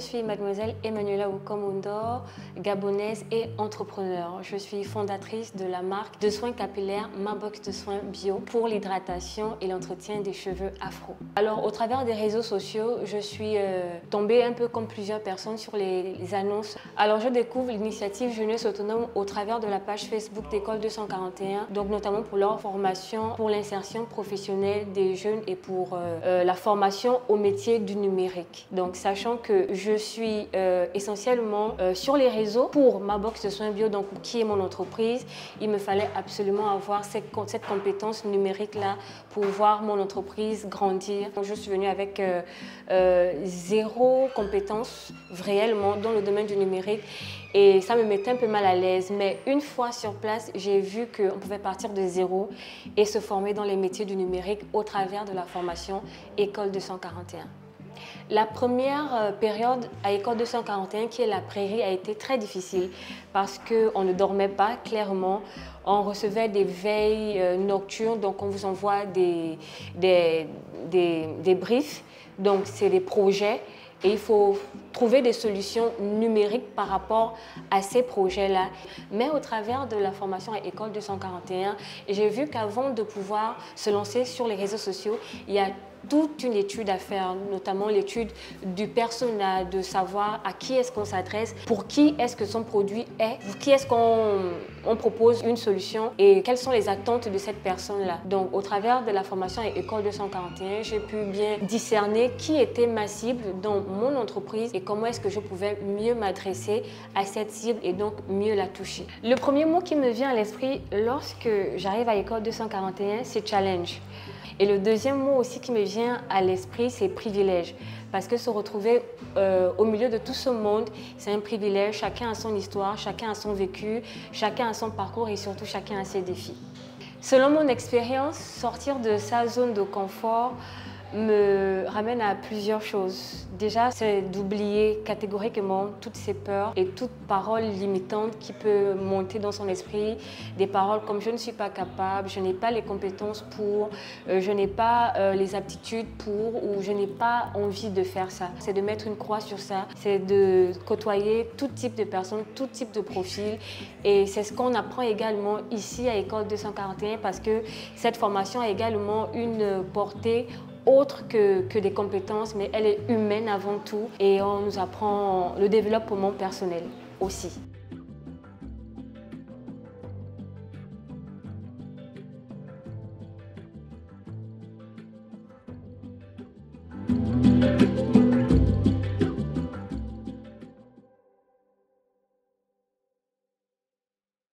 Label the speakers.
Speaker 1: suis mademoiselle Emmanuela Okomondor, gabonaise et entrepreneur. Je suis fondatrice de la marque de soins capillaires Ma Box de soins bio pour l'hydratation et l'entretien des cheveux afro. Alors au travers des réseaux sociaux, je suis tombée un peu comme plusieurs personnes sur les annonces. Alors je découvre l'initiative Jeunesse Autonome au travers de la page Facebook d'École 241, donc notamment pour leur formation, pour l'insertion professionnelle des jeunes et pour la formation au métier du numérique. Donc sachant que je suis essentiellement sur les réseaux pour Ma Box de soins bio, donc qui est mon entreprise, il me fallait absolument avoir cette compétence numérique-là pour voir mon entreprise grandir. Donc, je suis venue avec zéro compétence réellement dans le domaine du numérique et ça me mettait un peu mal à l'aise. Mais une fois sur place, j'ai vu qu'on pouvait partir de zéro et se former dans les métiers du numérique au travers de la formation École 241. La première période à École 241, qui est la prairie, a été très difficile parce qu'on ne dormait pas, clairement. On recevait des veilles nocturnes, donc on vous envoie des briefs, donc c'est des projets. Et il faut trouver des solutions numériques par rapport à ces projets-là. Mais au travers de la formation à École 241, j'ai vu qu'avant de pouvoir se lancer sur les réseaux sociaux, il y a toute une étude à faire, notamment l'étude du persona, de savoir à qui est-ce qu'on s'adresse, pour qui est-ce que son produit est, pour qui est-ce qu'on propose une solution et quelles sont les attentes de cette personne-là. Donc au travers de la formation à École 241, j'ai pu bien discerner qui était ma cible dans mon entreprise et comment est-ce que je pouvais mieux m'adresser à cette cible et donc mieux la toucher. Le premier mot qui me vient à l'esprit lorsque j'arrive à École 241, c'est challenge. Et le deuxième mot aussi qui me vient à l'esprit, c'est privilège. Parce que se retrouver au milieu de tout ce monde, c'est un privilège. Chacun a son histoire, chacun a son vécu, chacun a son parcours et surtout chacun a ses défis. Selon mon expérience, sortir de sa zone de confort me ramène à plusieurs choses. Déjà, c'est d'oublier catégoriquement toutes ces peurs et toutes paroles limitantes qui peuvent monter dans son esprit. Des paroles comme « je ne suis pas capable »,« je n'ai pas les compétences pour »,« je n'ai pas les aptitudes pour » ou « je n'ai pas envie de faire ça ». C'est de mettre une croix sur ça, c'est de côtoyer tout type de personnes, tout type de profil. Et c'est ce qu'on apprend également ici à École 241 parce que cette formation a également une portée autre que des compétences, mais elle est humaine avant tout et on nous apprend le développement personnel aussi.